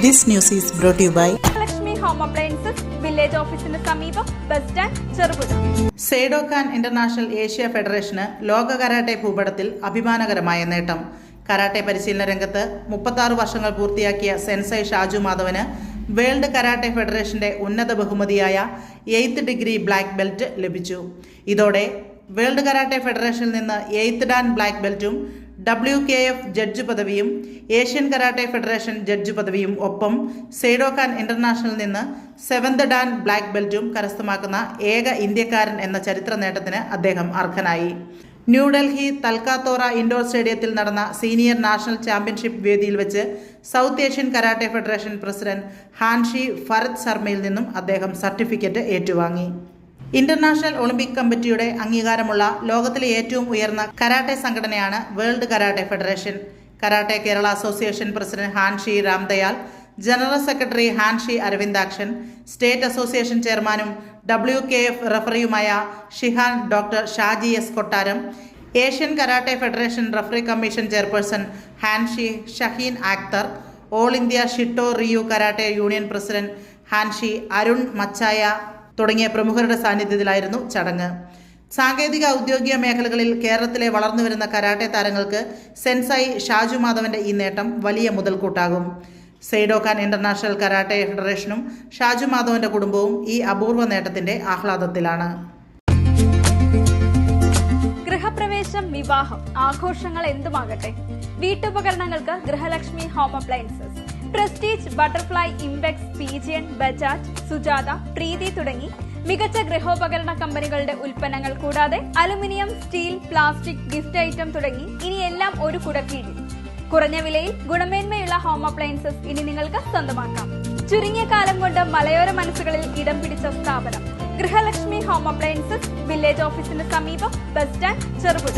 This news is brought to you by Lakshmi Home Appliances, Village Office in the സമീപം bus stand Cherupuzha. Seidokan international Asia ഫെഡറേഷന് ലോക karate ഭൂപടത്തിൽ അഭിമാനകരമായ നേട്ടം. Karate പരിശീലന രംഗത്ത് 36 വർഷങ്ങൾ പൂർത്തിയാക്കിയ sensei Shaju Madhavan world karate ഫെഡറേഷന്റെ ഉന്നത ബഹുമതിയായ 8th ഡിഗ്രി ബ്ലാക്ക് ബെൽറ്റ് ലഭിച്ചു. ഇതോടെ വേൾഡ് കരാട്ടെ ഫെഡറേഷനിൽ നിന്ന് 8th ഡാൻ ബ്ലാക്ക് ബെൽറ്റും WKF ജഡ്ജ് പദവിയും ഏഷ്യൻ കരാട്ടെ ഫെഡറേഷൻ ജഡ്ജ് പദവിയും ഒപ്പം സെയ്ഡോക്കാൻ ഇന്റർനാഷണലിൽ നിന്ന് 7th ഡാൻ ബ്ലാക്ക് ബെൽറ്റും കരസ്ഥമാക്കുന്ന ഏക ഇന്ത്യക്കാരൻ എന്ന ചരിത്ര നേട്ടത്തിന് അദ്ദേഹം അർഹനായി. ന്യൂഡൽഹി തൽക്കാത്തോറ ഇൻഡോർ സ്റ്റേഡിയത്തിൽ നടന്ന സീനിയർ നാഷണൽ ചാമ്പ്യൻഷിപ്പ് വേദിയിൽ വെച്ച് South Asian karate federation president Hanshi Bharat ശർമ്മയിൽ നിന്നും അദ്ദേഹം സർട്ടിഫിക്കറ്റ് ഏറ്റുവാങ്ങി. ഇന്റർനാഷണൽ ഒളിമ്പിക് കമ്മിറ്റിയുടെ അംഗീകാരമുള്ള ലോകത്തിലെ ഏറ്റവും ഉയർന്ന കരാട്ടെ സംഘടനയാണ് world karate federation. Karate Kerala association president Hanshi Ramdayal, general secretary Hanshi Aravindakshan, state association ചെയർമാനും WKF റഫറിയുമായ Shihan doctor Shaji S Kottaram, Asian karate federation referee commission chairperson Hanshi Shaheen Akhtar, all India Shito Ryu karate union president Hanshi Arun Machaiah തുടങ്ങിയ പ്രമുഖരുടെ സാന്നിധ്യത്തിലായിരുന്നു ചടങ്ങ്. സാങ്കേതിക ഔദ്യോഗിക മേഖലകളിൽ കേരളത്തിലെ വളർന്നുവരുന്ന കരാട്ടെ താരങ്ങൾക്ക് സെൻസൈ ഷാജു മാധവന്റെ ഈ നേട്ടം വലിയ മുതൽക്കൂട്ടാകും. സെയ്ഡോക്കാൻ ഇന്റർനാഷണൽ കരാട്ടെ ഫെഡറേഷനും ഷാജു മാധവന്റെ കുടുംബവും ഈ അപൂർവ നേട്ടത്തിന്റെ ആഹ്ലാദത്തിലാണ്. ഗൃഹപ്രവേശം, വിവാഹം, ആഘോഷങ്ങൾ എന്തുമാകട്ടെ, വീട്ടുപകരണങ്ങൾക്ക് Grihalakshmi home appliances. Prestige, Butterfly, Impex, Pigeon, Bajaj, Sujata, Preethi തുടങ്ങി മികച്ച ഗൃഹോപകരണ കമ്പനികളുടെ ഉൽപ്പന്നങ്ങൾ കൂടാതെ aluminium, steel, plastic, gift item തുടങ്ങി ഇനി എല്ലാം ഒരു കുടക്കീഴിൽ. കുറഞ്ഞ വിലയിൽ ഗുണമേന്മയുള്ള ഹോം അപ്ലയൻസസ് ഇനി നിങ്ങൾക്ക് സ്വന്തമാക്കാം. ചുരുങ്ങിയ കാലം കൊണ്ട് മലയോര മനസ്സുകളിൽ ഇടം പിടിച്ച സ്ഥാപനം ഗൃഹലക്ഷ്മി ഹോം അപ്ലയൻസസ്, വില്ലേജ് ഓഫീസിന് സമീപം, ബസ് സ്റ്റാൻഡ്, ചെറുപുഴ.